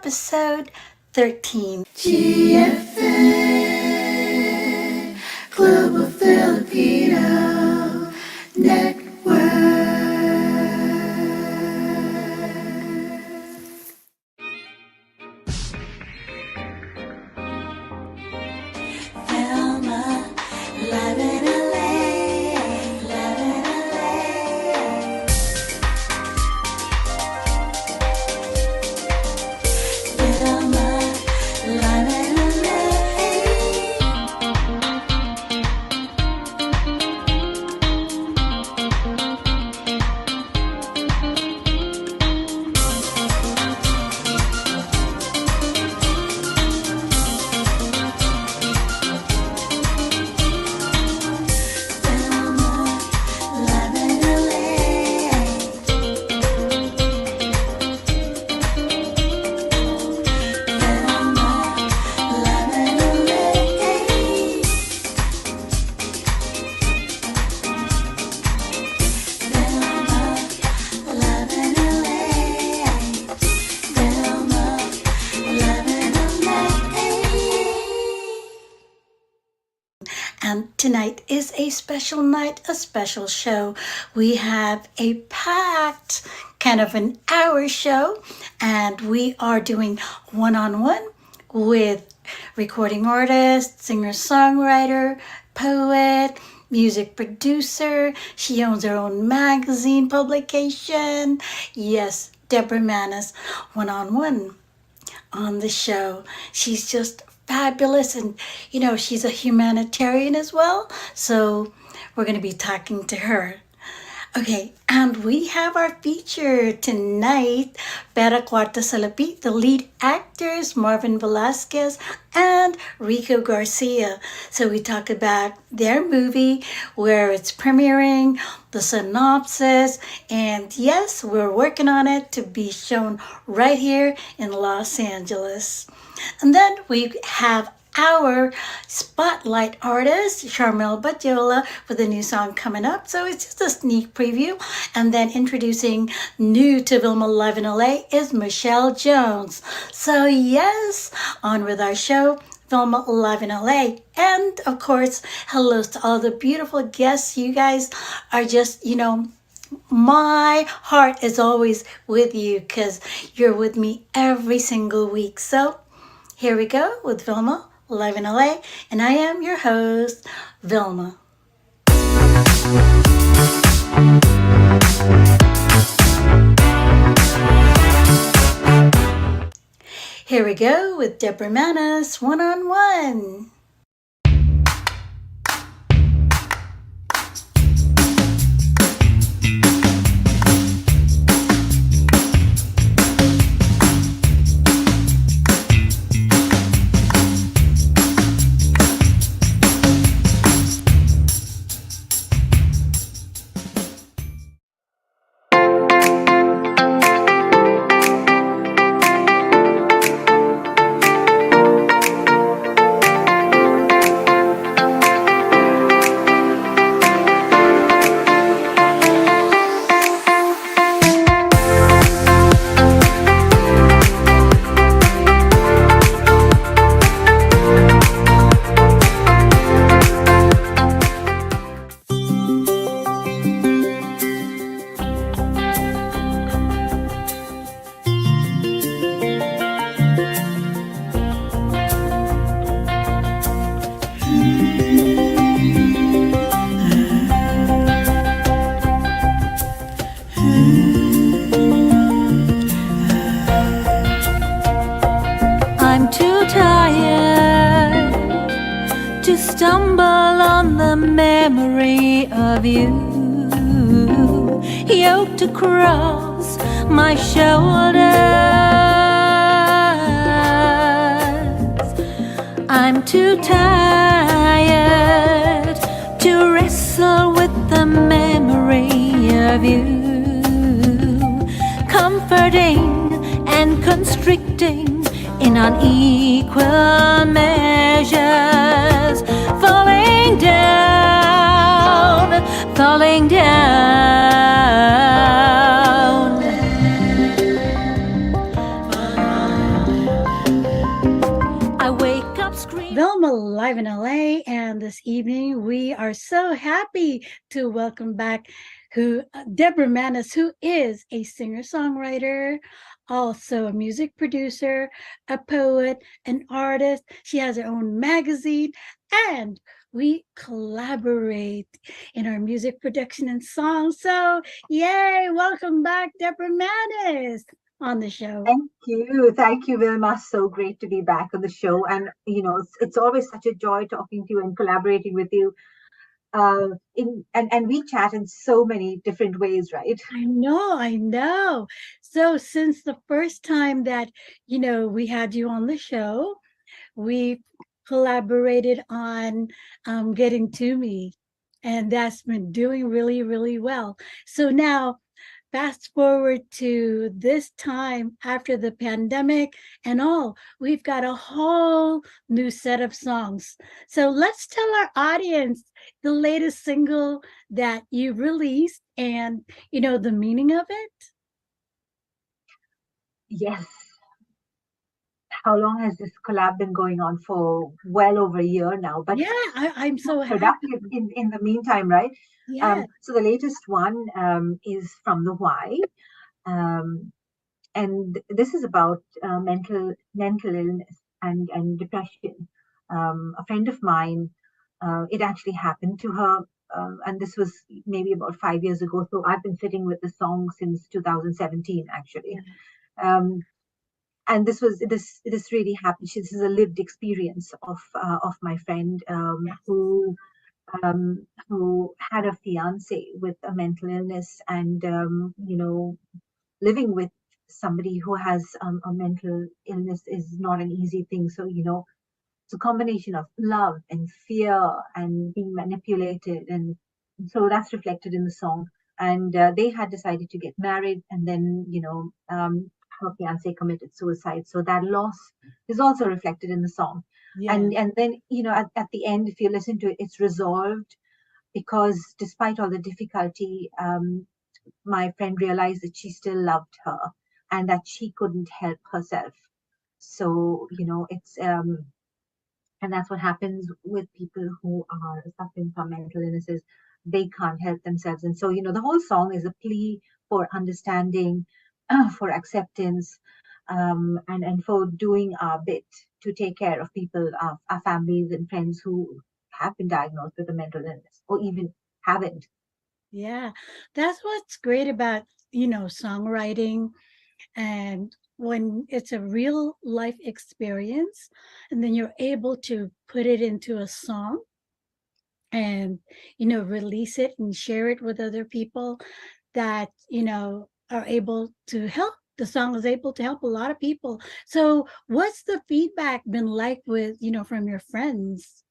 episode 13. GFN Global Filipino Network. VILMA, live in LA, live in LA. VILMA, live in LA. And tonight is a special night, a special show. We have a packed kind of an hour show, and we are doing one-on-one with recording artist, singer-songwriter, poet, music producer. She owns her own magazine publication. Yes, Deborah Mannas, one-on-one on the show. She's just fabulous, and she's a humanitarian as well, so we're going to be talking to her. Okay, and we have our feature tonight, PERA KWARTA SALAPI, the lead actors, Marvin, Velasquez, and Rico, Garcia. So we talk about their movie, where it's premiering, the synopsis, and yes, we're working on it to be shown right here in Los Angeles. And then we have our spotlight artist, Charmelle Badiola, with a new song coming up. So it's just a sneak preview. And then introducing new to VILMA Live in LA is Michelle Jones. So yes, on with our show, VILMA Live in LA. And of course, hello to all the beautiful guests. You guys are just, my heart is always with you because you're with me every single week. So here we go with VILMA Live in LA, and I am your host, VILMA. Here we go with Deborah Mannas, one-on-one. I'm too tired to stumble on the memory of you, yoked across my shoulders. I'm too tired to wrestle with the memory of you, comforting and constricting in unequal measures, falling down, falling down. this evening. We are so happy to welcome back Deborah Mannas, who is a singer-songwriter, also a music producer, a poet, an artist. She has her own magazine, and we collaborate in our music production and songs. So, yay! Welcome back, Deborah Mannas, on the show. Thank you. Thank you, Vilma. So great to be back on the show. And, it's always such a joy talking to you and collaborating with you. And we chat in so many different ways, right? I know, I know. So since the first time that, we had you on the show, we collaborated on Getting to Me, and that's been doing really, really well. So now, fast forward to this time after the pandemic and all, we've got a whole new set of songs. So let's tell our audience the latest single that you released and, the meaning of it. Yes. How long has this collab been going on for? Well over a year now, but Yeah, I'm so happy. productive in the meantime, right? Yeah. So the latest one is from the Y. And this is about mental illness and depression. A friend of mine, it actually happened to her, and this was maybe about 5 years ago. So I've been sitting with the song since 2017, actually. Yeah. And this really happened. This is a lived experience of my friend Yes. who had a fiance with a mental illness, and living with somebody who has a mental illness is not an easy thing. So it's a combination of love and fear and being manipulated, and so that's reflected in the song. And they had decided to get married, and then her fiance committed suicide, so that loss is also reflected in the song. Yeah. And then at the end, if you listen to it, it's resolved, because despite all the difficulty, my friend realized that she still loved her and that she couldn't help herself. So it's and that's what happens with people who are suffering from mental illnesses. They can't help themselves. And so, the whole song is a plea for understanding, for acceptance, and for doing our bit to take care of people, our families and friends who have been diagnosed with a mental illness or even haven't. Yeah. That's what's great about, songwriting, and when it's a real life experience and then you're able to put it into a song and release it and share it with other people that are able to help. The song is able to help a lot of people. So what's the feedback been like with from your friends?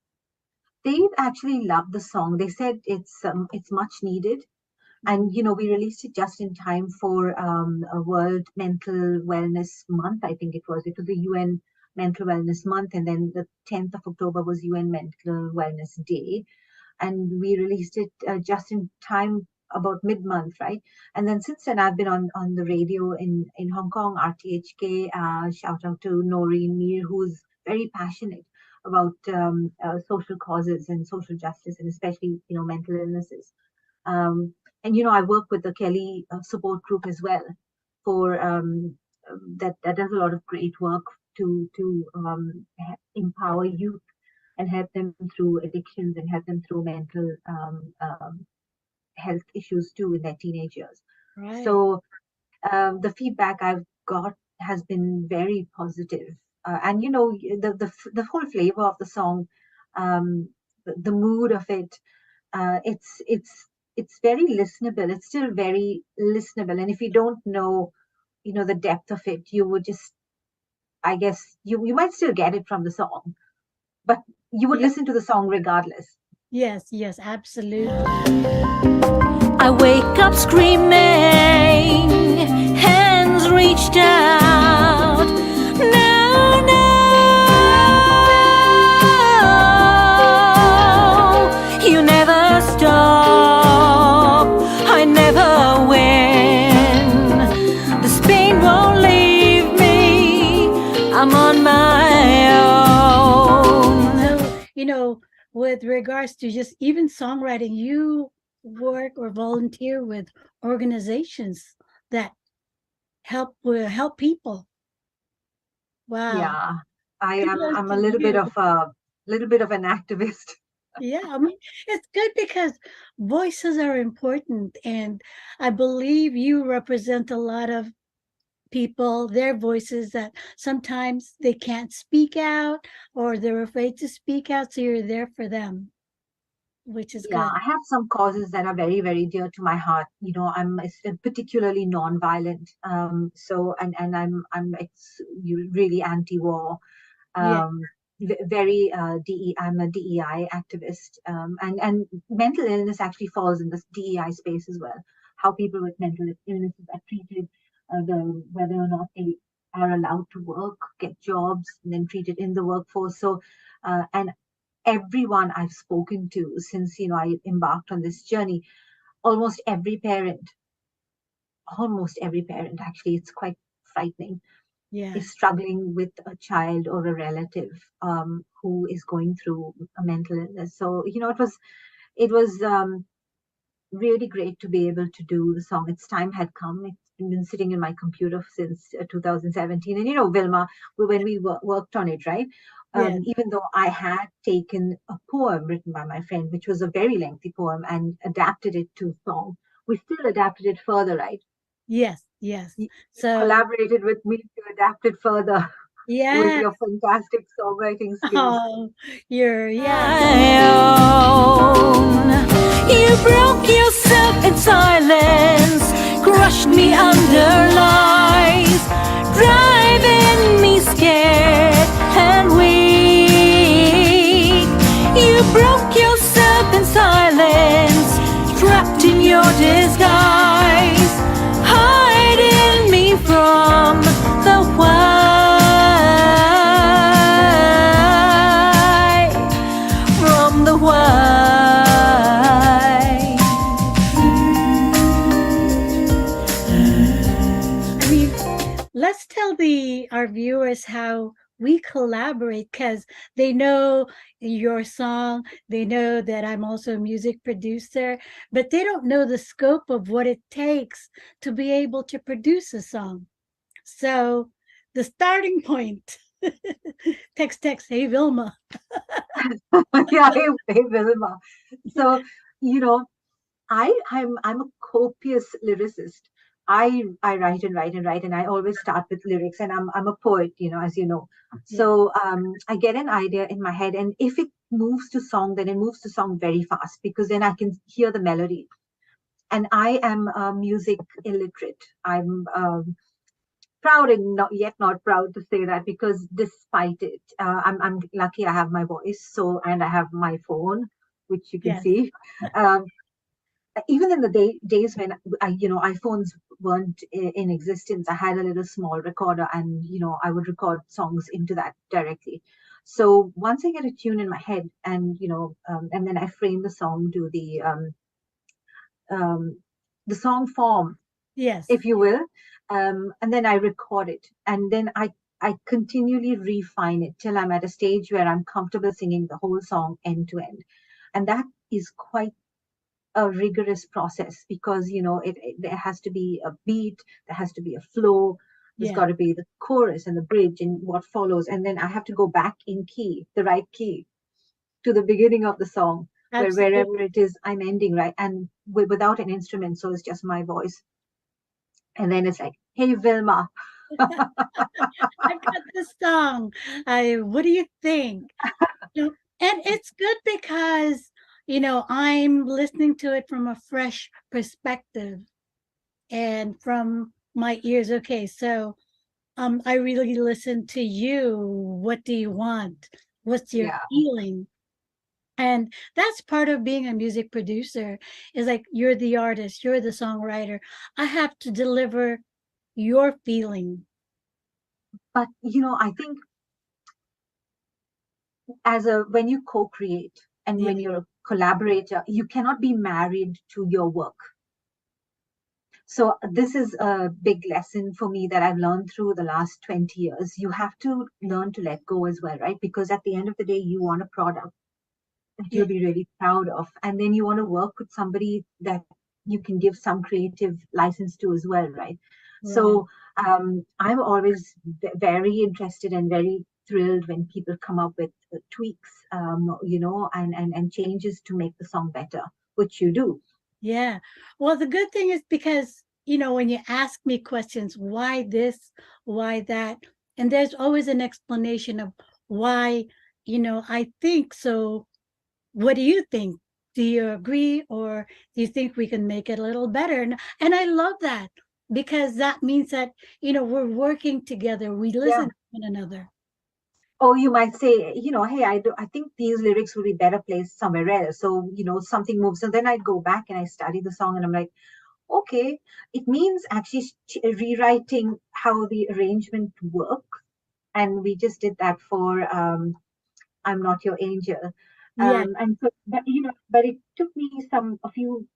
They've actually loved the song. They said it's much needed, and we released it just in time for a World Mental Wellness Month. I think it was the UN Mental Wellness Month, and then the 10th of October was UN Mental Wellness Day, and we released it just in time, about mid-month, right? And then since then, I've been on the radio in Hong Kong, RTHK. Shout out to Noreen Mir, who's very passionate about social causes and social justice, and especially mental illnesses. And I work with the Kelly support group as well, for that does a lot of great work to empower youth and help them through addictions and help them through mental health issues too in their teenage years. Right. So the feedback I've got has been very positive. And the whole flavor of the song, the mood of it, it's very listenable. It's still very listenable. And if you don't know, the depth of it, you would just, I guess, you might still get it from the song, but you would listen to the song regardless. Yes, absolutely. I wake up screaming, hands reached out. No, no, you never stop, I never win. This pain won't leave me, I'm on my own. So, with regards to just even songwriting, you work or volunteer with organizations that help people. Wow. Yeah, I am. Kudos I'm to a you. little bit of an activist. Yeah, I mean, it's good because voices are important. And I believe you represent a lot of people, their voices that sometimes they can't speak out or they're afraid to speak out. So you're there for them, which is Yeah, good. I have some causes that are very, very dear to my heart. You know, particularly non-violent. And really anti-war. Yeah. Um, Very DE. I'm a DEI activist, and mental illness actually falls in this DEI space as well. How people with mental illnesses are treated, whether or not they are allowed to work, get jobs, and then treated in the workforce. And everyone I've spoken to since I embarked on this journey, almost every parent, actually, it's quite frightening, Yeah. is struggling with a child or a relative who is going through a mental illness. So it was really great to be able to do the song. Its time had come. It's been sitting in my computer since 2017. And Vilma, when we worked on it, right? Yeah. Even though I had taken a poem written by my friend, which was a very lengthy poem, and adapted it to song, we still adapted it further, right? Yes. Yes. You So, collaborated with me to adapt it further with yeah. your fantastic songwriting skills. Oh, yeah. My own. You broke yourself in silence, crushed me under lies, driving me scared and weak. You broke yourself in silence, trapped in your disguise, hiding me from the why, from the why. I mean, let's tell the our viewers how we collaborate because they know your song, they know that I'm also a music producer, but they don't know the scope of what it takes to be able to produce a song. So the starting point, text, hey Vilma. Yeah, hey, Vilma. So, you know, I'm a copious lyricist. I write and write and write, and I always start with lyrics. And I'm a poet, as you know. Yeah. So I get an idea in my head, and if it moves to song, then it moves to song very fast because then I can hear the melody. And I am music illiterate. I'm proud and not yet not proud to say that, because despite it, I'm lucky I have my voice, and I have my phone, which you can Yes. see. Um, Even in the days when iPhones weren't in existence, I had a little small recorder, and I would record songs into that directly. So once I get a tune in my head, and then I frame the song to um, the song form, Yes. if you will, and then I record it, and then I continually refine it till I'm at a stage where I'm comfortable singing the whole song end to end, and that is quite a rigorous process, because there has to be a beat, there has to be a flow, there's Yeah. got to be the chorus and the bridge and what follows, and then I have to go back in key, the right key, to the beginning of the song, wherever Absolutely. it is I'm ending, right, and without an instrument, so it's just my voice, and then it's like, hey Vilma. I've got this song. What do you think? You know, and it's good because, I'm listening to it from a fresh perspective and from my ears. Okay, so I really listen to you. What do you want? What's your Yeah, feeling? And that's part of being a music producer is like you're the artist, you're the songwriter. I have to deliver your feeling. but I think when you co-create and Yeah. when you're a collaborator, you cannot be married to your work. So this is a big lesson for me that I've learned through the last 20 years. You have to learn to let go as well, right? Because at the end of the day, you want a product that Yeah. you'll be really proud of. And then you want to work with somebody that you can give some creative license to as well, right? Right. So I'm always very interested and very thrilled when people come up with tweaks, and changes to make the song better, which you do. Yeah. Well, the good thing is because, when you ask me questions, why this, why that, and there's always an explanation of why, I think so. What do you think? Do you agree, or do you think we can make it a little better? And I love that because that means that, we're working together. We Yeah. listen to one another. Or you might say, hey, I think these lyrics would be better placed somewhere else. So, something moves. And then I go back and I study the song and I'm like, okay, it means actually rewriting how the arrangement works. And we just did that for I'm Not Your Angel. Yeah. And so, but it took me a few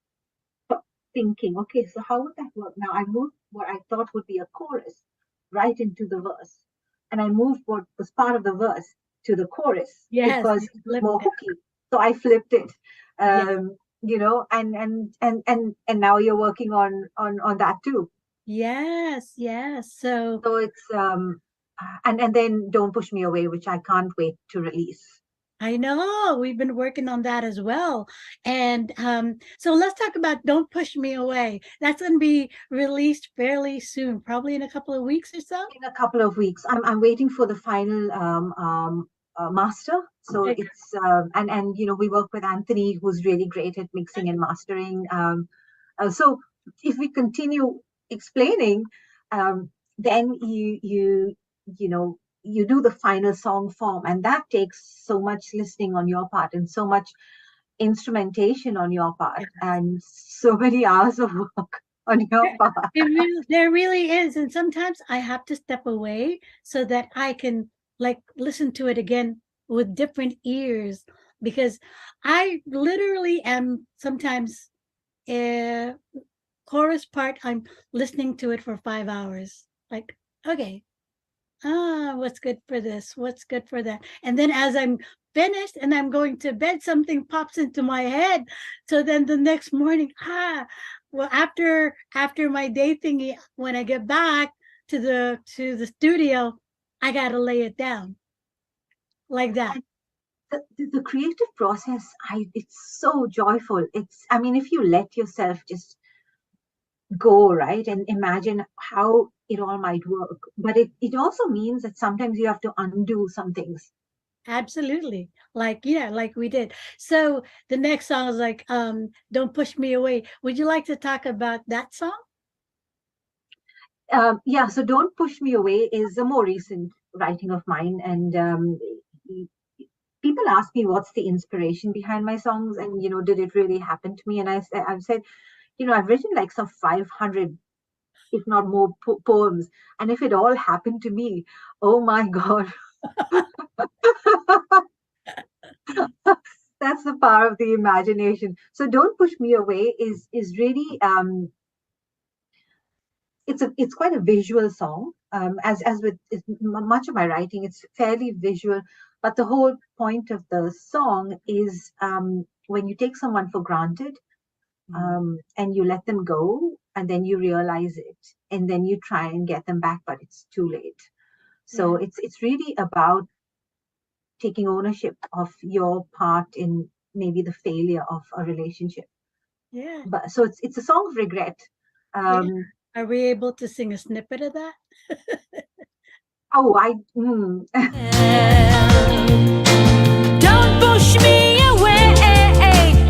thinking, okay, so how would that work? Now I moved what I thought would be a chorus right into the verse. And I moved what was part of the verse to the chorus Yes. because You it was flipped more it. hooky. So I flipped it. Yeah. And now you're working on that too. Yes. Yes. So So it's and then Don't Push Me Away, which I can't wait to release. I know we've been working on that as well. And so let's talk about Don't Push Me Away. That's going to be released fairly soon, probably in a couple of weeks or so. In a couple of weeks. I'm waiting for the final master. So Okay. it's and we work with Anthony, who's really great at mixing and mastering. So if we continue explaining, then you do the final song form, and that takes so much listening on your part and so much instrumentation on your part and so many hours of work on your part. There really is. And sometimes I have to step away so that I can like listen to it again with different ears because I literally am sometimes uh, chorus part, I'm listening to it for 5 hours. Like, okay, what's good for this? What's good for that? And then as I'm finished and I'm going to bed, something pops into my head. So then the next morning, well, after my day thingy, when I get back to the studio, I gotta lay it down like that. The creative process, it's so joyful. I mean, if you let yourself just go, right, and imagine how it all might work, but it also means that sometimes you have to undo some things. Absolutely. Like, yeah, like we did. So the next song is like, Don't Push Me Away. Would you like to talk about that song? Yeah, so Don't Push Me Away is a more recent writing of mine, and people ask me what's the inspiration behind my songs, and did it really happen to me? And I've said, I've written like some 500, if not more, poems, and if it all happened to me, oh my God. That's the power of the imagination. So Don't Push Me Away is really it's quite a visual song. As with much of my writing, it's fairly visual. But the whole point of the song is when you take someone for granted, and you let them go, and then you realize it, and then you try and get them back, but it's too late. So Yeah. it's really about taking ownership of your part in maybe the failure of a relationship. Yeah. But so it's a song of regret. Yeah. Um, Are we able to sing a snippet of that? oh, I mm, Don't push me away,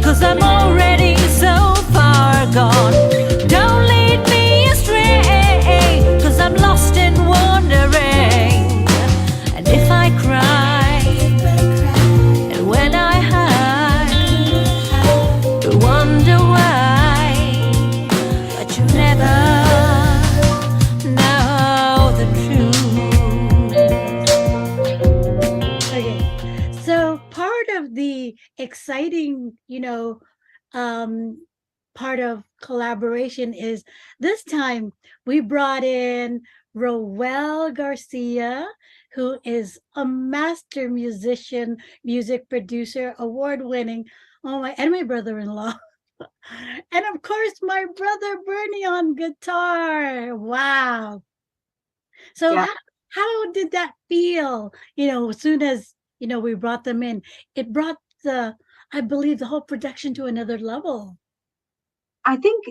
'cause I'm already so far gone. Don't lead me astray, 'cause I'm lost and wandering. And if I cry, and when I hide, I wonder why. But you never know the truth. Okay. So part of the exciting, part of collaboration is this time we brought in Roel Garcia, who is a master musician, music producer, award winning. Oh my, and my brother-in-law. And of course, my brother Bernie on guitar. Wow. So Yeah. how did that feel? As soon as, we brought them in, it brought I believe, the whole production to another level. I think,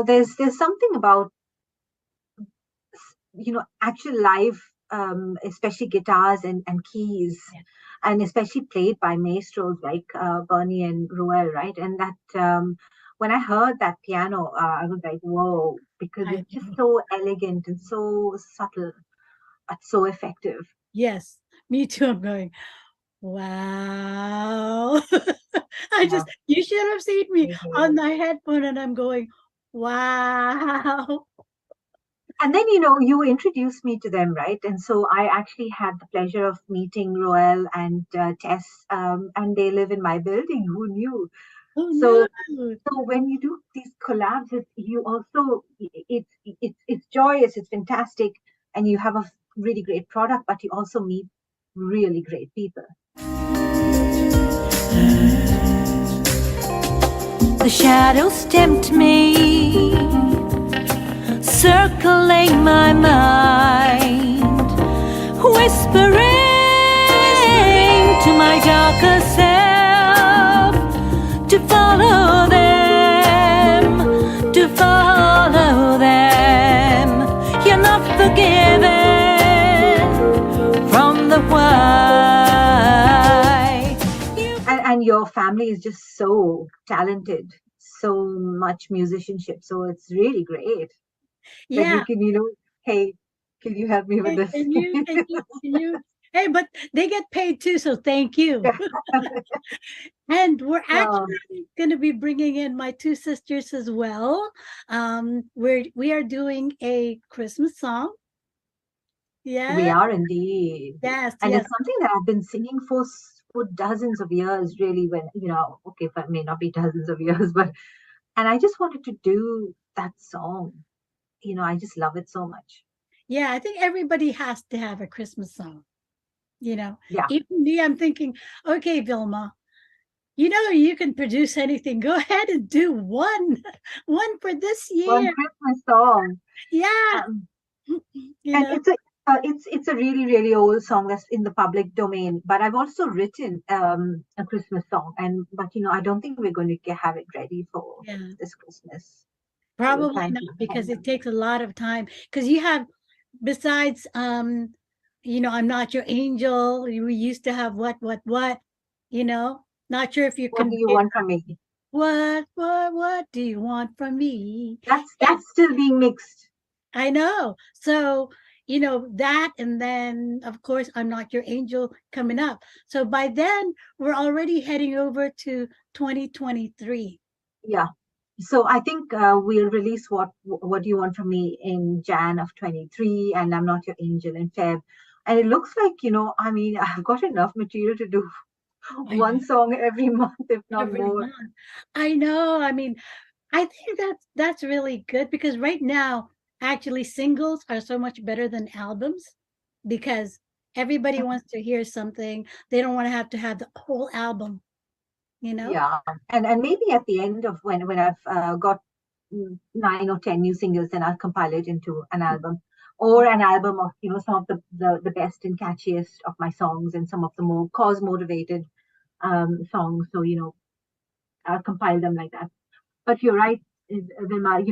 there's something about, actual live, especially guitars and keys, Yeah. and especially played by maestros like Bernie and Ruel, right? And that when I heard that piano, I was like, whoa, because I it's just know. so elegant and so subtle, but so effective. Yes, me too. I'm going, wow. Yeah. You should have seen me on Mhm. my headphone and I'm going, wow. And then, you introduced me to them, right? And so I actually had the pleasure of meeting Roel and Tess, and they live in my building. Who knew? Oh So, no. so when you do these collabs, you also it's joyous, it's fantastic, and you have a really great product, but you also meet really great people. The shadows tempt me, circling my mind, whispering to my darker self to follow them, to follow them. You're not forgiven from the why. And your family is just so talented, so much musicianship. So it's really great that Yeah. you can, hey, can you help me with Hey, this? can you? Hey, but they get paid too, so thank you. Yeah. And we're Oh, actually going to be bringing in my two sisters as well. We are doing a Christmas song. we Yeah. are indeed. Yes. And Yes. it's something that I've been singing for dozens of years, really, when, okay, it may not be dozens of years, but, and I just wanted to do that song. I just love it so much. Yeah. I think everybody has to have a Christmas song. Yeah. Even me, I'm thinking, okay, Vilma, you can produce anything. Go ahead and do one, one for this One year. Christmas song. Yeah. Um, You and know, it's a really really old song that's in the public domain, but I've also written a Christmas song, and but I don't think we're going to have it ready for yeah. this Christmas, so we're Probably trying not to because it takes a lot of time. Because you have, besides, I'm not your angel. We used to have what, not sure if you what do can. you want from me. What do you want from me? And That's still being mixed. I know. So, that, and then of course, I'm not your angel coming up. So by then, we're already heading over to 2023. Yeah, so I think we'll release what do you want from me in Jan of 23, and I'm not your angel in Feb. And it looks like, I mean, I've got enough material to do I know. one song every month, if not Every more. month. I know. I mean, I think that's really good because right now, actually, singles are so much better than albums because everybody wants to hear something. They don't want to have the whole album, you know? Yeah, and maybe at the end of when I've got 9 or 10 new singles, then I'll compile it into an album, or an album of some of the best and catchiest of my songs, and some of the more cause motivated songs. So I'll compile them like that. But you're right, Vilma.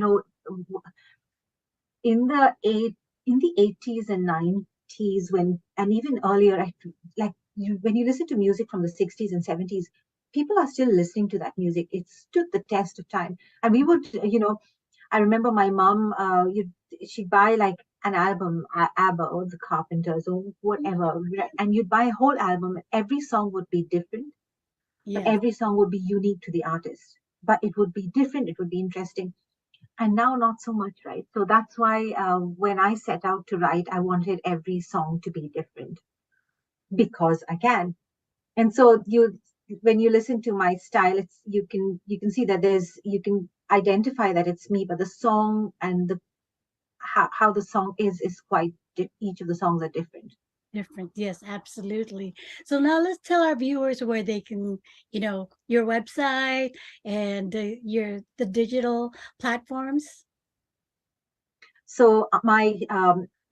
In the eight in the 80s and 90s, when and even earlier, like when you listen to music from the 60s and 70s, people are still listening to that music. It stood the test of time. And we would, I remember my mom, she'd buy like an album, ABBA or the Carpenters or whatever, and you'd buy a whole album. Every song would be different, but Yes. every song would be unique to the artist, but it would be different, it would be interesting. And now not so much, right? So that's why when I set out to write, I wanted every song to be different because I can. And so when you listen to my style, it's you can see that you can identify that it's me, but the song and the how the song is quite each of the songs are different. Different. Yes, absolutely. So now let's tell our viewers where they can, your website and the digital platforms. So my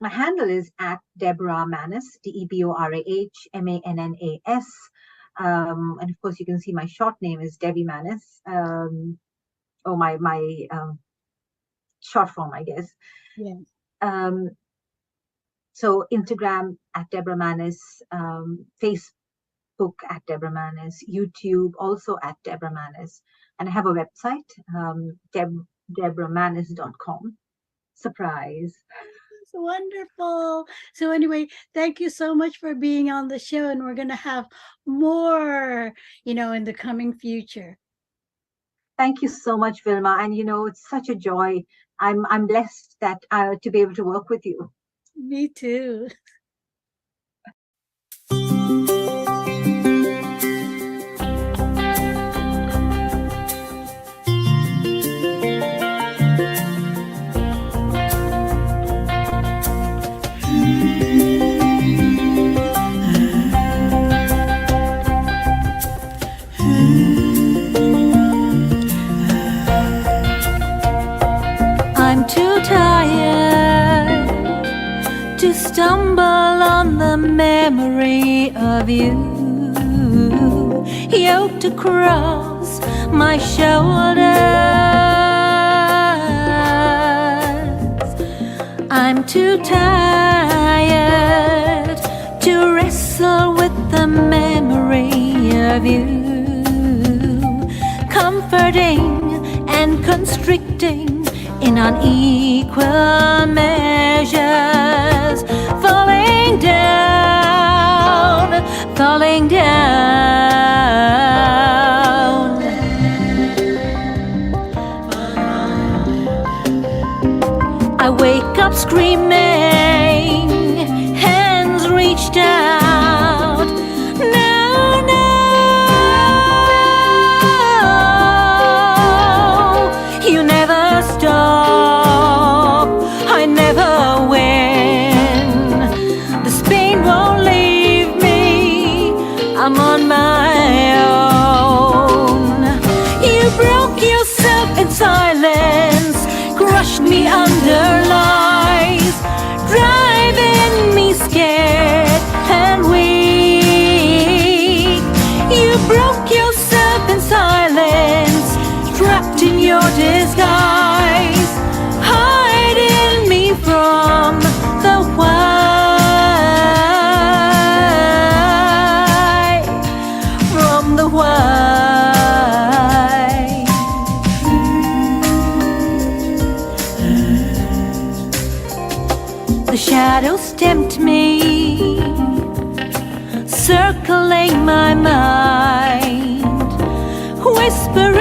handle is at Deborah Mannas, DeborahMannas. And of course, you can see my short name is Debbie Mannas, or my short form, I guess. Yes. Um, so Instagram at Deborah Mannas, Facebook at Deborah Mannas, YouTube also at Deborah Mannas, and I have a website, deborahmannas.com. Surprise. It's wonderful. So anyway, thank you so much for being on the show, and we're gonna have more, in the coming future. Thank you so much, Vilma. And it's such a joy. I'm blessed that to be able to work with you. Me too. I'm too tired to stumble on the memory of you, yoked across my shoulders. I'm too tired to wrestle with the memory of you, comforting and constricting in unequal measures, falling down, falling down. I wake up screaming, hands reached out. No, no, you never stop, I never win. This pain won't leave me, I'm on my own. You broke yourself in silence, crushed me under lies, driving me scared and weak. You broke yourself in silence, trapped in your disguise, hiding me from the why, from the why. The shadows tempt me, circling my mind, whispering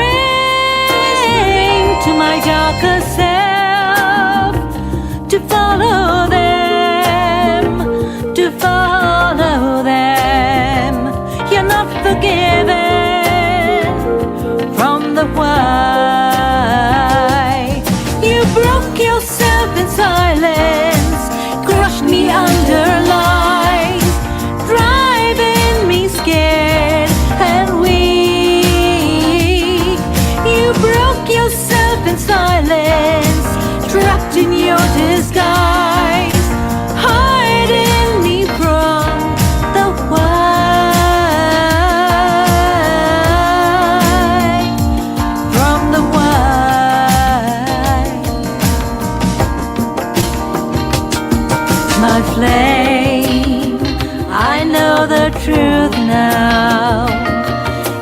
to my darker self to follow them, to follow them. You're not forgiven from the why. You broke yourself in silence, crushed me under lies, driving me scared and weak. You broke yourself in silence, trapped in your disguise, hiding me from the why, from the why. My flame, I know the truth now.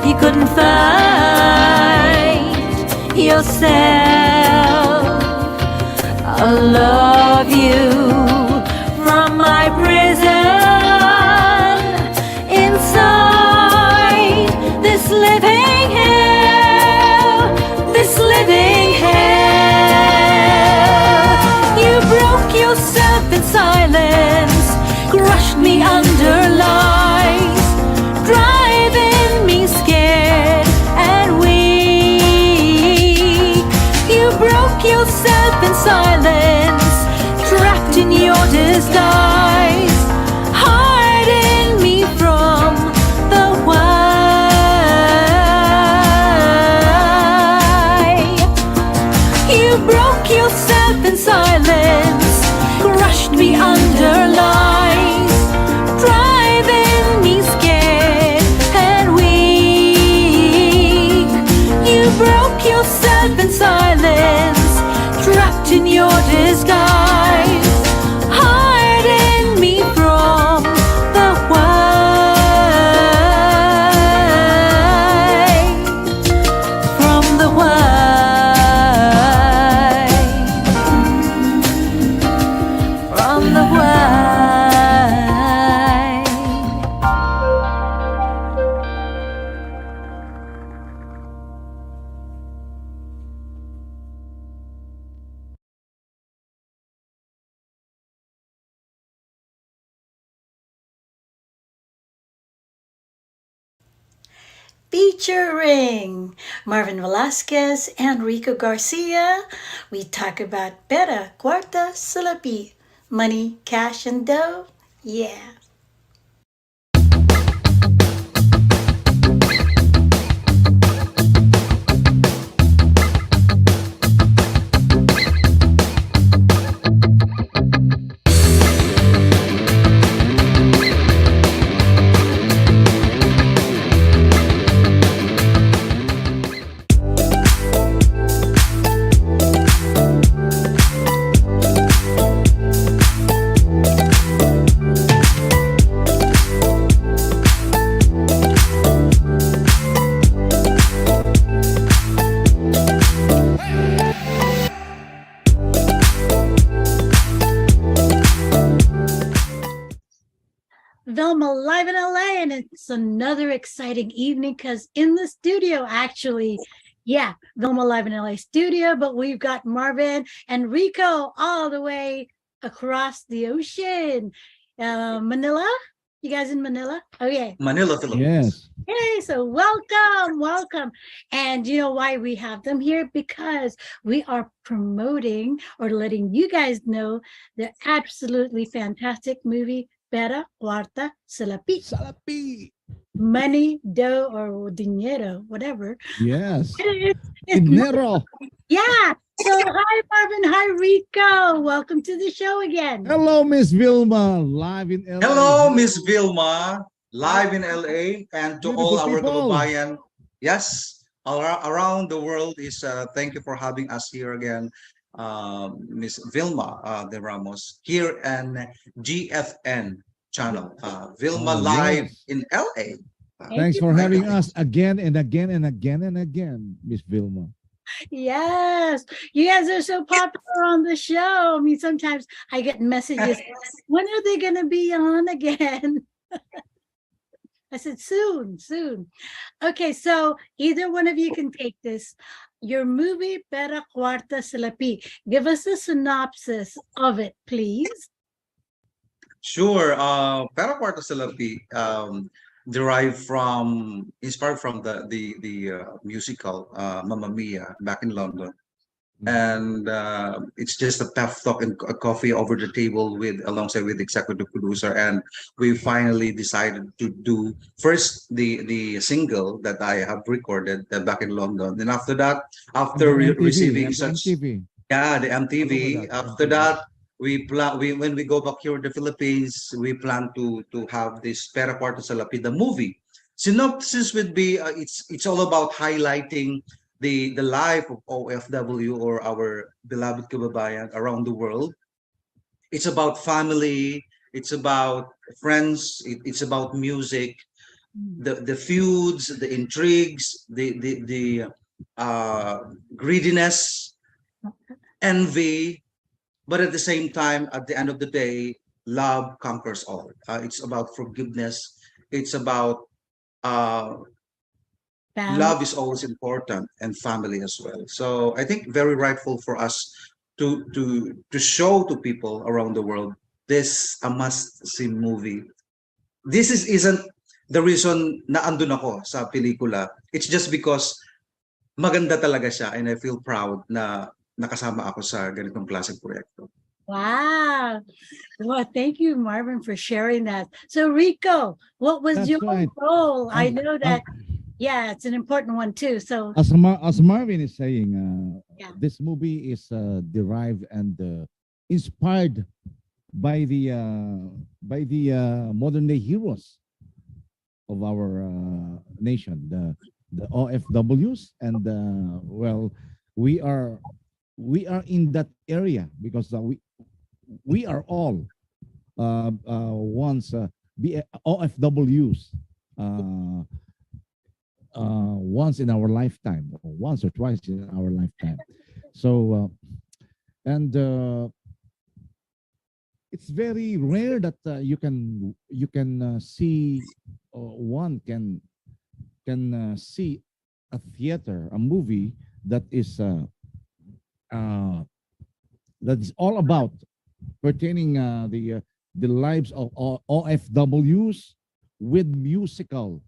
You couldn't find yourself. I'll love you from my prison inside this living hell, this living hell. You broke yourself in silence, crushed me under lies, driving me scared and weak. You broke yourself in silence, trapped in your disguise, me underlies, driving me scared and weak. You broke yourself in silence, trapped in your disguise, hiding me from the white, from the white, from the white. Featuring Marvin Velasquez and Rico Garcia, we talk about PERA KWARTA SALAPI. Money, cash, and dough. Yeah. VILMA live in LA, and it's another exciting evening because in the studio, actually, yeah, VILMA live in LA studio, but we've got Marvin and Rico all the way across the ocean. Manila? You guys in Manila? Okay. Manila, Philippines. Yes. Hey, so welcome, welcome. And you know why we have them here? Because we are promoting or letting you guys know the absolutely fantastic movie PERA KWARTA SALAPI. Salapi. Money, dough, or dinero, whatever. Yes. It's Dinero. yeah. So hi Marvin, hi Rico. Welcome to the show again. Hello, Miss Vilma, live in LA. Hello, Miss Vilma, live in LA, and to all Beautiful our people. kababayan. Yes, around the world is thank you for having us here again, Miss Vilma de Ramos, here in GFN channel, Vilma Oh, live yes. in LA. Thanks you. for My having goodness. us again and again and again and again, Miss Vilma. Yes, you guys are so popular on the show. I mean, sometimes I get messages, when are they going to be on again? I said, soon, soon. Okay, so either one of you can take this. Your movie, PERA KWARTA SALAPI. Give us a synopsis of it, please. Sure. Para Kwarta Salapi derived from, inspired from the musical Mamma Mia back in London. And it's just a pep talk and a coffee over the table with alongside with the executive producer, and we finally decided to do first the single that I have recorded back in London. And after that, after receiving such MTV. yeah, the I remember MTV. that, After MTV. that, we plan. We when we go back here in the Philippines, we plan to have this Pera Kwarta Salapi, the movie. Synopsis would be it's all about highlighting the life of OFW or our beloved kababayan around the world. It's about family. It's about friends. It's about music. The feuds, the intrigues, the greediness, envy, but at the same time, at the end of the day, love conquers all. It's about forgiveness. It's about Family. love is always important, and family as well. So I think very rightful for us to show to people around the world this a must-see movie. This isn't the reason na andun ako sa pelikula. It's just because maganda talaga siya, and I feel proud na nakasama ako sa ganitong klaseng proyekto. Wow. Well, thank you, Marvin, for sharing that. So, Rico, what was That's your right. role? I know that, Um, yeah, it's an important one too. So, as Marvin is saying, Yeah. this movie is derived and inspired by the modern day heroes of our nation, the OFWs, and well, we are in that area because we are all once be OFWs uh, once in our lifetime, or once or twice in our lifetime. So and it's very rare that you can see, one can see a theater, a movie uh, that is all about pertaining the lives of OFWs with musical,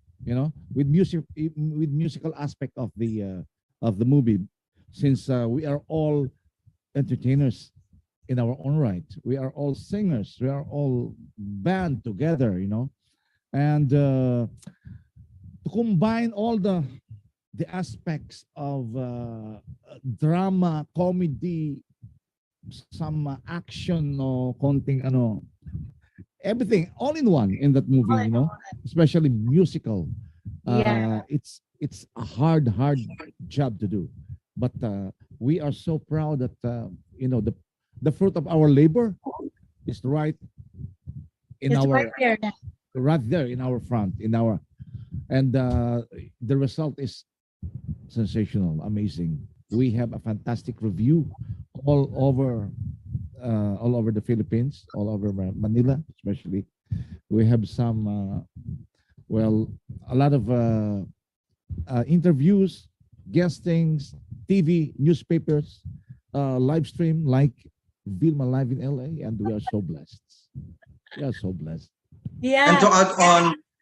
with musical aspect of the movie, since we are all entertainers in our own right. We are all singers. We are all band together, and to combine all the aspects of drama, comedy, some action, or konting everything all in one in that movie, especially musical. Yeah. It's a hard job to do, but we are so proud that the fruit of our labor is right in It's our right there now. right there in our front, and the result is sensational, amazing. We have a fantastic review all over the Philippines, all over Manila, especially. We have some a lot of interviews, guestings, TV, newspapers, live stream like Vilma Live in LA, and we are so blessed. We are so blessed. Yeah.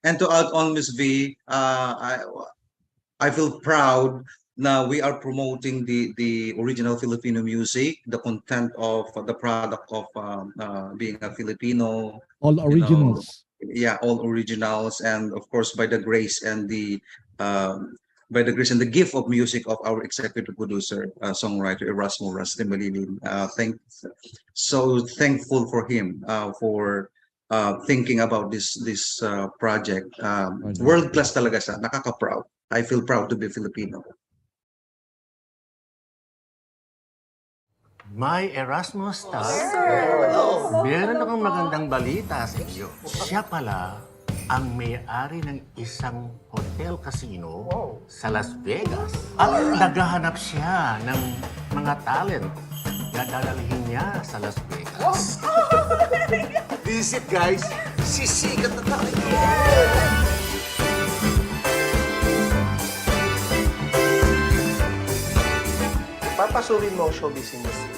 And to add on, Miss V, I feel proud now we are promoting the original Filipino music, the content of the product of being a Filipino, All you know, originals. yeah, all originals, and of course um, by the grace and the gift of music of our executive producer, songwriter Erasmo Rastimbalilin. So thankful for him for thinking about this project. World class talaga siya, nakaka-proud. I feel proud to be Filipino. May Erasmus Star? Meron akong magandang balita sa iyo. Siya pala ang may-ari ng isang hotel casino sa Las Vegas. At naghahanap siya ng mga talent na dadalhin niya sa Las Vegas. This is it, guys. Sisikat na tayo. Papasukin mo ang showbiz industry.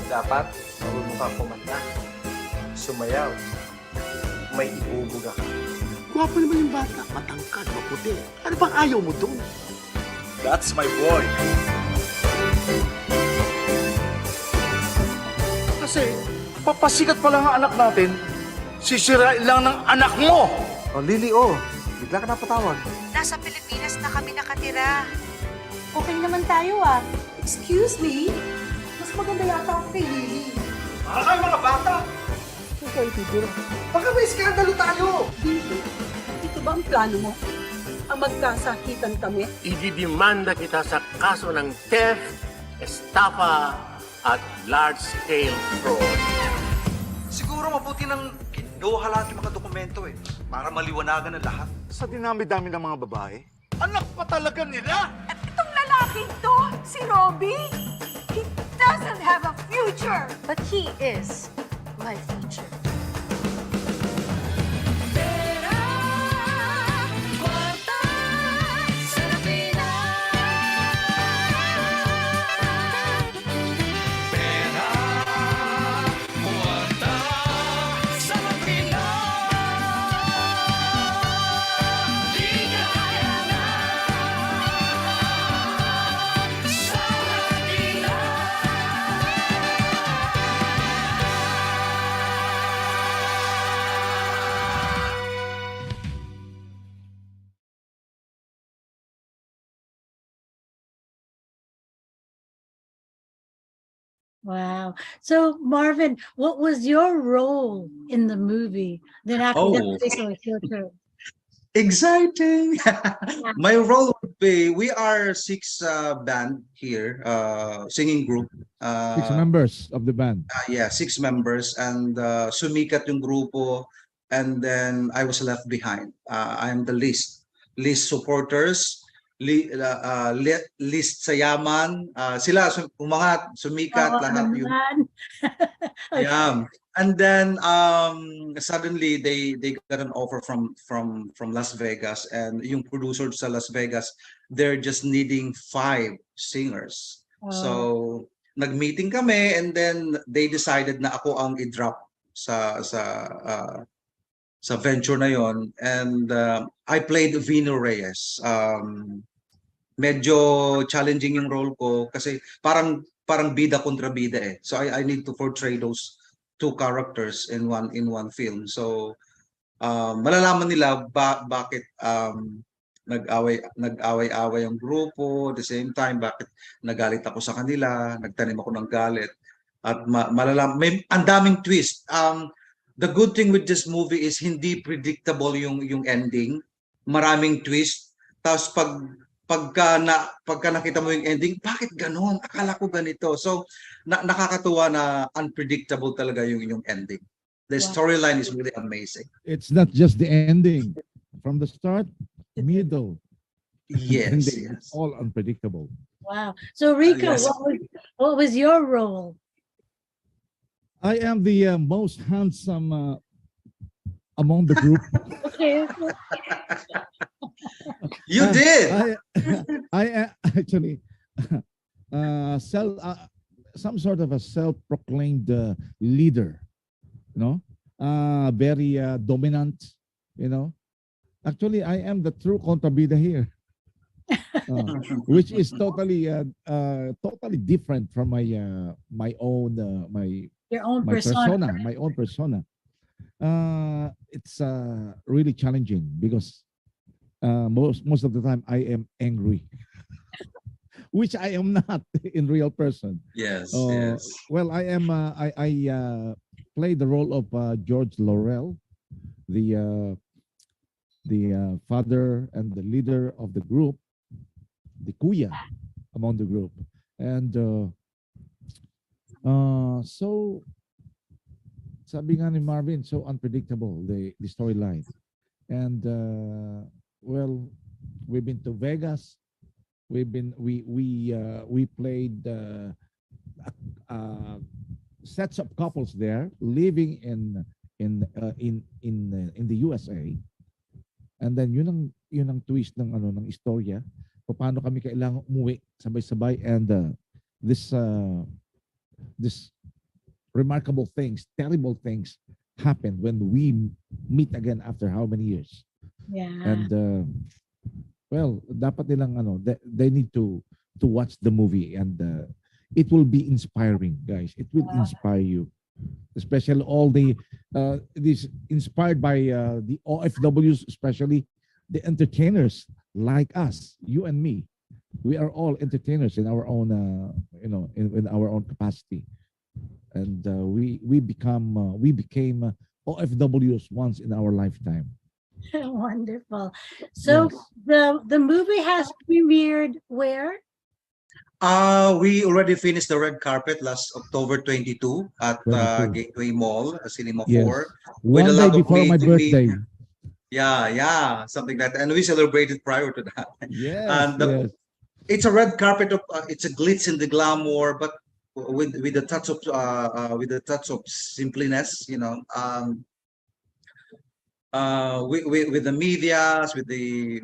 Dapat marunong ka kumanta, sumayaw, may ibubuga ka. Gwapo naman yung bata, matangkad, maputi. Ano bang ayaw mo doon? That's my boy. Kasi, papasikat pa lang ang anak natin, sisirain lang ng anak mo! Oh, Lily, bigla ka napatawag. Nasa Pilipinas na kami nakatira. Okay naman tayo ah. Excuse me? Mas maganda yata ako kay Lily. Para kayo mga bata! Baka may skandalo tayo! Ito ba ang plano mo? Ang magkasakitan kami? Ididimanda kita sa kaso ng theft, estafa, at large-scale fraud. Siguro mabuti nang kinuha lahat yung mga dokumento para maliwanagan ng lahat. Sa dinami-dami ng mga babae, anak pa talaga nila! At itong lalaking to, si Robbie, he doesn't have a future. But he is my future. Wow. So Marvin, what was your role in the movie? Then after that, Oh, Rico, it's your turn. exciting! Yeah. My role would be, we are six band here, singing group. Six members of the band. Yeah, six members, and sumikat yung grupo, and then I was left behind. I'm the least supporters, least sayaman. Sila umangat, sumikat Oo lahat yung. naman. Okay. Yeah. And then suddenly they got an offer from Las Vegas, and yung producer sa Las Vegas, they're just needing 5 singers. Oh, So nag-meeting kami, and then they decided na ako ang i-drop sa venture na yon, and I played Vino Reyes. Medyo challenging yung role ko kasi parang bida kontra bida eh. So I need to portray those two characters in one film. So malalaman nila bakit nag-away-away ang grupo, at the same time bakit nagalit ako sa kanila, nagtanim ako ng galit, at malalaman may ang daming twist. The good thing with this movie is hindi predictable yung ending. Maraming twist. Tapos pagka nakita mo yung ending, bakit ganon? Akala ko ganito. So nakakatuwa na unpredictable talaga yung ending. The wow. storyline is really amazing. It's not just the ending. From the start, middle, Yes, ending. yes. It's all unpredictable. Wow. So Rico, Yes. what was your role? I am the most handsome among the group. Okay. You did. I actually some sort of a self-proclaimed leader, you know, very dominant, you know. Actually, I am the true contrabida here, which is totally different from my own Your own my persona. my own persona. It's really challenging because most of the time I am angry, which I am not in real person. Yes, yes. Well, I am. I play the role of George Laurel, the father and the leader of the group, the kuya among the group, and so sabi nga ni Marvin, so unpredictable the storyline, and well, we've been to Vegas, we played sets of couples there living in the USA. And then yun ang twist ng istorya. Paano kami kailangan umuwi sabay-sabay, and this remarkable things, terrible things happen when we meet again after how many years. Yeah. And well, dapat nilang they need to watch the movie, and it will be inspiring, guys. It will inspire you, especially all this inspired by the OFWs, especially the entertainers like us, you and me. We are all entertainers in our own in our own capacity, and we became OFWs once in our lifetime. Wonderful. So Yes. the movie has premiered where? We already finished the red carpet last October 22 at 22. Gateway Mall, Cinema Yes. 4. With a One day lot of before my birthday. Yeah, something like that. And we celebrated prior to that. Yes. And Yes. it's a red carpet of it's a glitz and the glamour, but with the touch of simpliness, with the medias, with the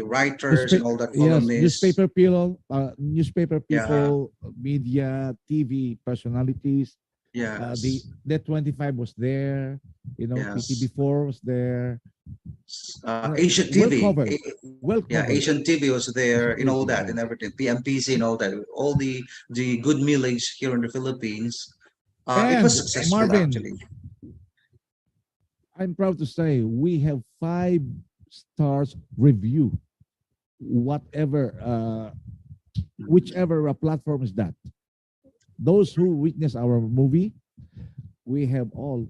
writers and all that, Yes, columnists. newspaper people, media, TV personalities. Yes. The 25 was there. Yes. PTB4 was there. Asian TV. Well covered. Well Yeah, covered. Asian TV was there, Asian all TV, that yeah. and everything. PMPC and all that. All the good millage here in the Philippines. It And was successful, Marvin, actually. I'm proud to say we have 5 stars review, whatever, whichever platform is that. those who witness our movie, we have all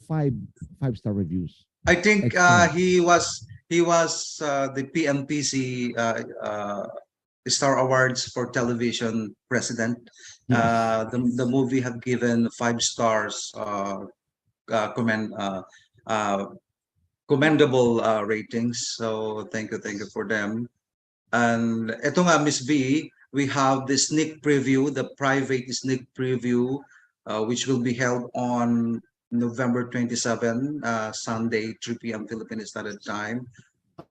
five-star reviews. I think Excellent. he was the PMPC Star Awards for Television president. Yes. The movie have given 5 stars, commend commendable ratings. So thank you for them. And eto nga, Miss V, we have the sneak preview, the private sneak preview, which will be held on November 27, Sunday, 3 p.m. Philippine Standard Time,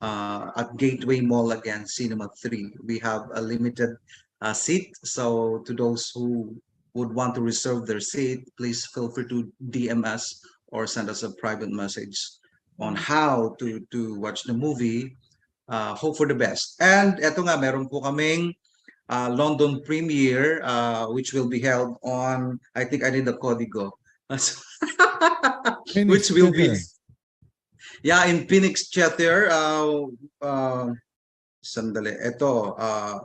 at Gateway Mall again, Cinema 3. We have a limited seat, so to those who would want to reserve their seat, please feel free to DM us or send us a private message on how to watch the movie. Hope for the best. And eto nga, meron po kaming London premiere, which will be held on, I think I need the código, Phoenix which will be, Theater. yeah, in Phoenix Theater. Sandali. Ito,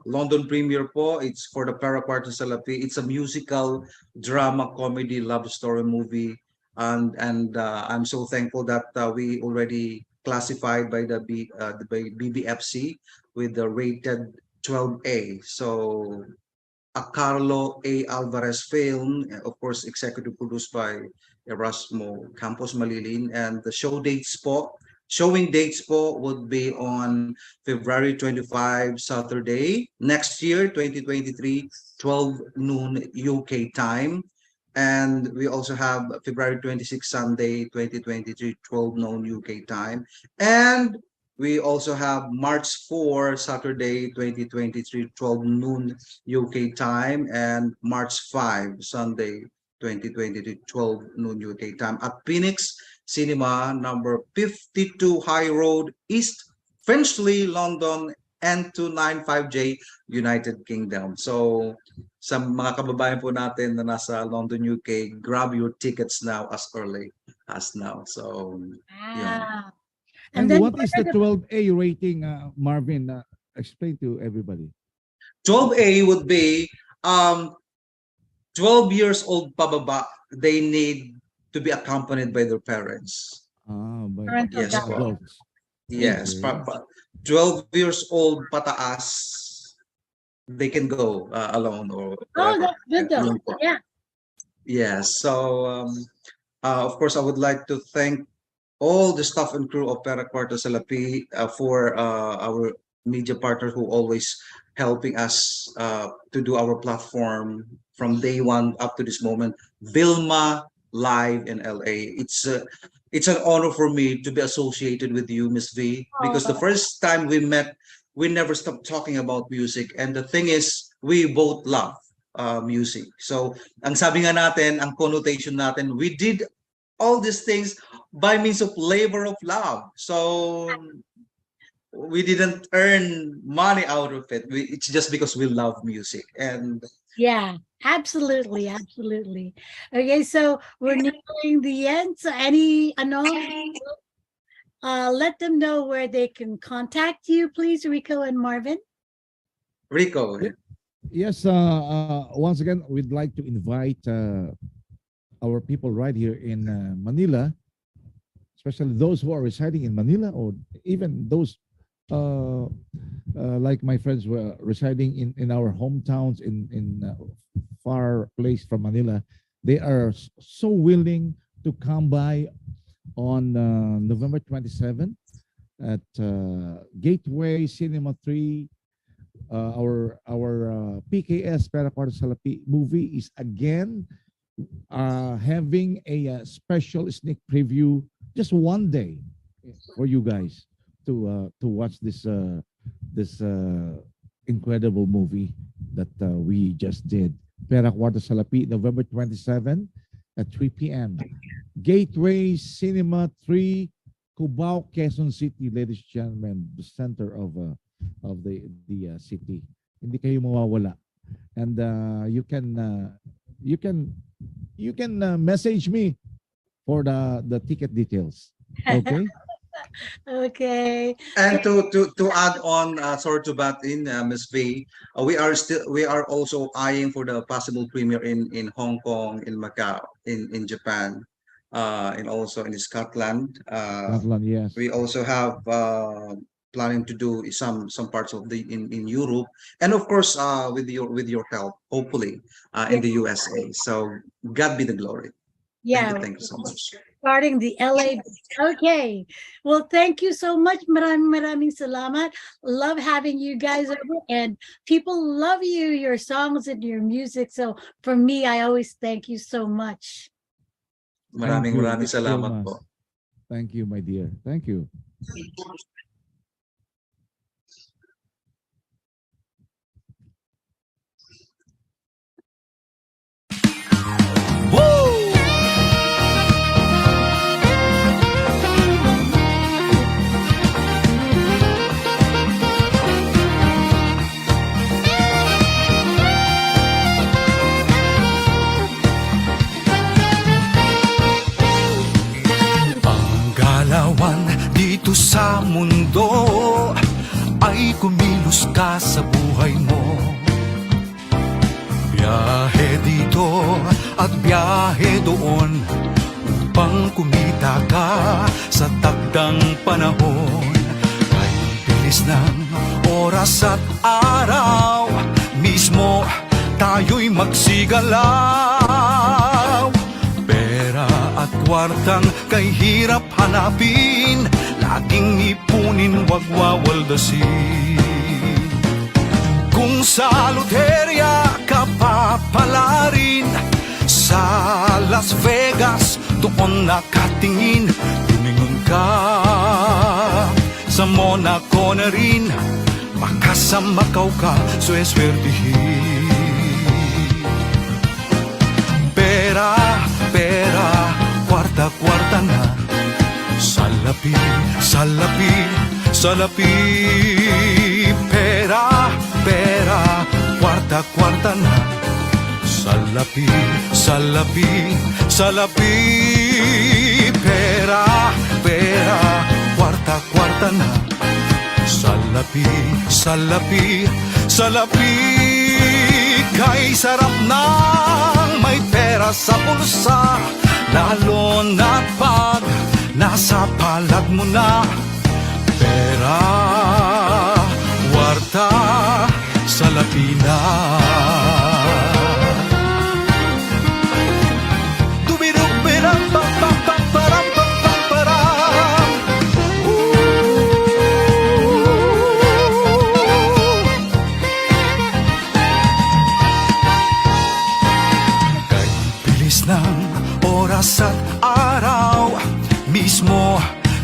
London premiere po. It's for the PERA KWARTA SALAPI. It's a musical, drama, comedy, love story movie. And I'm so thankful that we already classified by the by BBFC with the rated 12A. So a Carlo A. Alvarez film, of course, executive produced by Erasmo Campos Malilin, and the showing dates po would be on February 25, Saturday, next year, 2023, 12 noon UK time. And we also have February 26, Sunday, 2023, 12 noon UK time. And we also have March 4, Saturday, 2023, 12 noon UK time, and March 5, Sunday, 2023, 12 noon UK time at Phoenix Cinema, number 52 High Road, East Finchley, London, N295J, United Kingdom. So sa mga kababayan po natin na nasa London, UK, grab your tickets now as early as now. So, yun. Wow. And then what is the 12A rating, Marvin? Explain to everybody. 12A would be 12 years old pababa. They need to be accompanied by their parents. By Parental Yes, po. adults. Yes, Okay. 12 years old pataas, they can go alone or Oh, whatever. that's good though. Yun po. Yeah. Yes. So, of course, I would like to thank all the staff and crew of PERA KWARTA SALAPI for our media partner who always helping us to do our platform from day one up to this moment. VILMA live in LA. It's an honor for me to be associated with you, Miss V, because the first time we met, we never stopped talking about music. And the thing is, we both love music. So, ang sabi nga natin, ang connotation natin, we did all these things by means of labor of love. So we didn't earn money out of it. It's just because we love music. And Yeah, absolutely, absolutely. Okay, so we're nearing the end. So let them know where they can contact you, please, Rico and Marvin. Rico, Yes, once again, we'd like to invite our people right here in Manila, especially those who are residing in Manila, or even those like my friends were residing in our hometowns in far place from Manila. They are so willing to come by on November 27 at Gateway Cinema 3. Our PKS PERA KWARTA SALAPI movie is again having a special sneak preview, just one day for you guys to watch this incredible movie that we just did. PERA KWARTA SALAPI, November 27 at 3 p.m. Gateway Cinema 3, Cubao, Quezon City, ladies and gentlemen, the center of the city. Hindi kayo mawawala. And you can message me for the ticket details. Okay? Okay. And to add on, sorry to butt in, Miss V, we are also eyeing for the possible premiere in Hong Kong, in Macau, in Japan, and also in Scotland. Scotland, yes. We also have planning to do some parts of the in Europe, and of course with your help, hopefully in Yeah. the USA. So God be the glory. Yeah. Thank you so much. Starting the LA. Okay. Well, thank you so much. Maraming salamat. Love having you guys over, and people love you, your songs and your music. So for me, I always thank you so much. Thank you, Maraming Miss salamat Vilma. po. Thank you, my dear. Thank you. Ang galawan dito sa mundo ay kumilos ka sa buhay mo. Biyahe dito at biyahe doon upang kumita ka sa takdang panahon. Ay bilis ng oras at araw, mismo tayo'y magsigalaw. Pera at kwartang kay hirap hanapin, laging ipunin, wag wawaldasin. Kung sa loterya ka papalarin, sa Las Vegas doon nakatingin, lumingon ka. Sa Monaco na rin, baka sa Macau ka sweswertihin. Pera, pera, kwarta-kwarta na, salapi, salapi, salapi. Pera, pera, kwarta-kwarta na, salapi, salapi, salapi. Pera, pera, kwarta-kwarta na, salapi, salapi, salapi. Kay sarap nang may pera sa bulsa, lalo na pag nasa palad mo na. Pera, kwarta, salapi na. Dubirubiram, pampamparam, pampamparam. Kay bilis ng oras at araw, mismo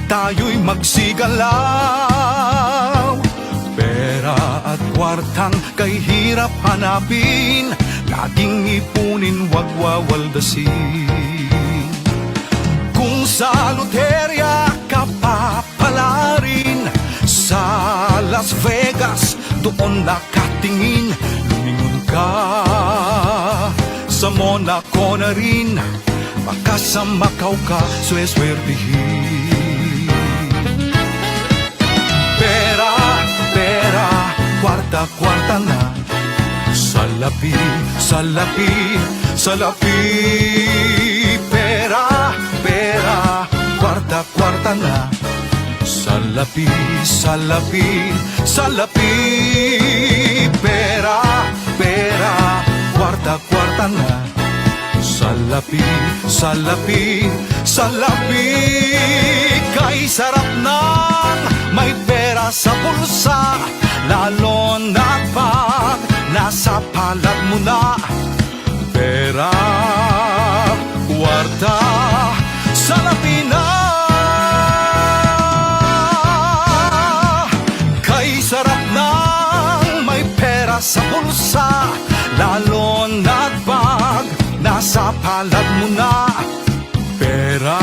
tayo'y magsigalaw. Pera at kwartang kay hirap hanapin, laging ipunin, wag wawaldasin. Kung sa loterya ka papalarin, sa Las Vegas doon nakatingin, lumingon ka. Sa Monaco na rin, baka sa Macau ka sweswertihin. Pera, pera, kwarta-kwarta na, salapi, salapi, salapi. Pera, pera, kwarta-kwarta na, salapi, salapi, salapi. Pera, pera, kwarta-kwarta na, salapi, salapi, salapi. Kay sarap nang may pera sa bulsa, lalo na pag nasa palad mo na. Pera, kwarta, salapi na. Kay sarap nang may pera sa bulsa, lalo na pag nasa palad mo na. Pera,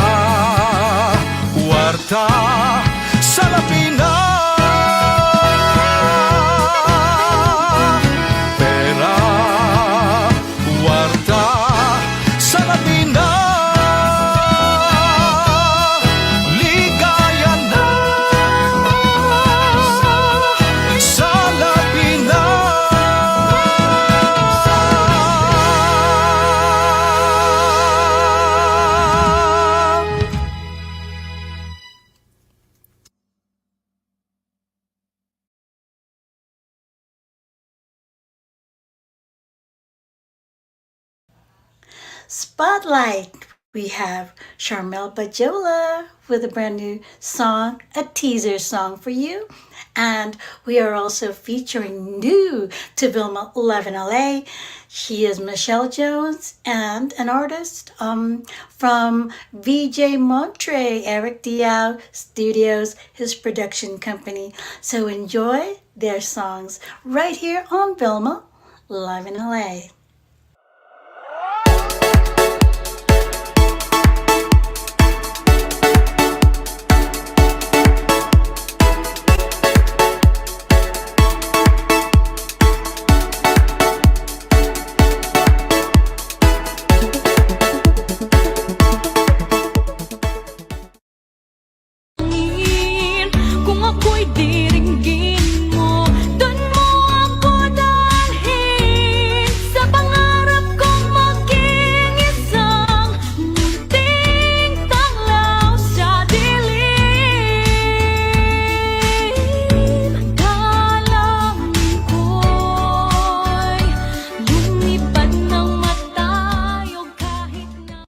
kwarta, salapi na. Pera, kwarta, salapi na. Ligaya na. Spotlight, we have Charmelle Badiola with a brand new song, a teaser song for you. And we are also featuring new to VILMA Live in LA. She is Michelle Jones and an artist from VJ Montre, Eric Diao Studios, his production company. So enjoy their songs right here on VILMA Live in LA. Kung ako'y diringgin mo, doon mo ako dalhin sa pangarap kong maging isang munting tanglaw sa dilim. Dalangin ko'y lumipad ng matayog kahit na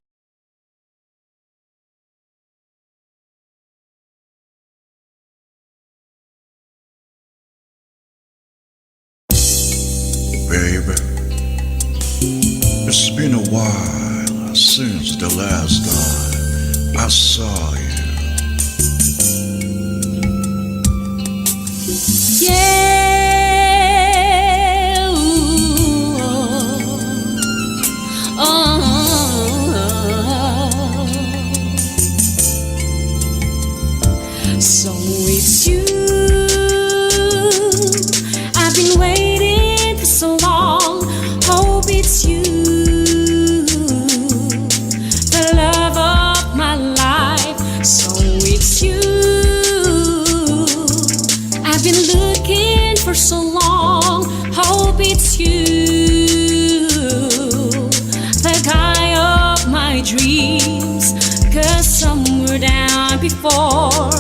Baby, it's been a while since the last time I saw you. yeah, so it's you. I've been waiting for so long. Hope it's you, the love of my life. So it's you. I've been looking for so long. Hope it's you, the guy of my dreams. 'Cause somewhere down before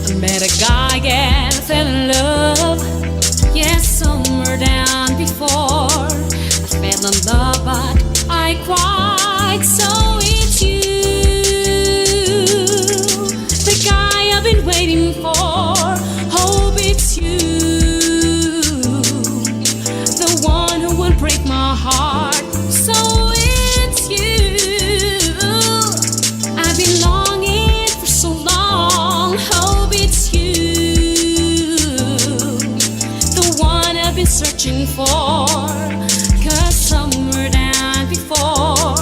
I met a guy and fell in love. Yes, somewhere down before I fell in love, but I cried. So it's you, the guy I've been waiting for. Hope it's you, the one who will break my heart. So it's you. I've been longing for so long. Hope it's you, the one I've been searching for. 'Cause somewhere down before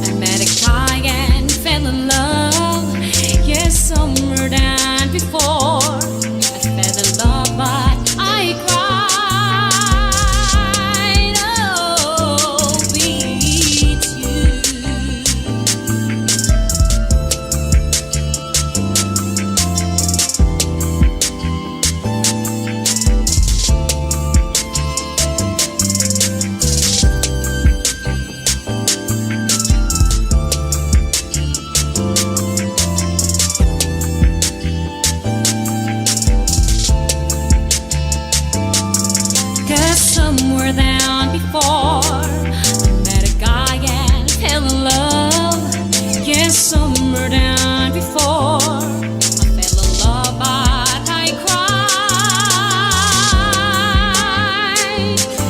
I met a guy and fell in love. Yes, somewhere down before I fell in love, but I cried. Oh, it's you. Somewhere down before I met a guy and fell in love. Yes, somewhere down before I fell in love, but I cried.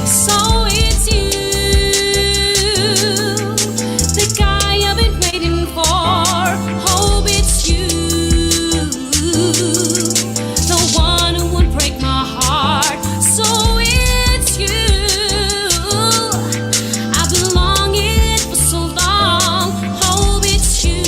So it's you, the guy I've been waiting for. Hope it's you, the one who won't break my heart. So it's you. I've been longing for so long. Hope it's you,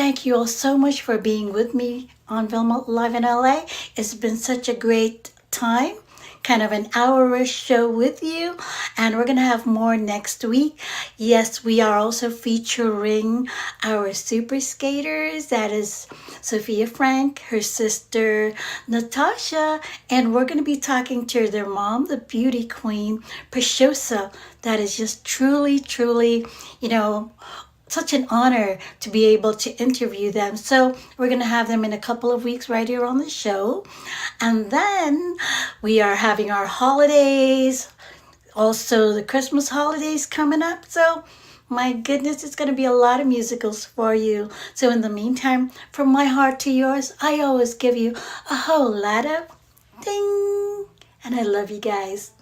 thank you all so much for being with me on Vilma Live in LA. It's been such a great time, kind of an hour-ish show with you, and we're gonna have more next week. Yes, we are also featuring our super skaters. That is Sophia Frank, her sister Natasha, and we're gonna be talking to their mom, the beauty queen Preciosa. That is just truly, truly, you know, such an honor to be able to interview them. So we're going to have them in a couple of weeks right here on the show. And then we are having our holidays, also the Christmas holidays coming up. So my goodness, it's going to be a lot of musicals for you. So in the meantime, from my heart to yours, I always give you a whole lot of ding. And I love you guys.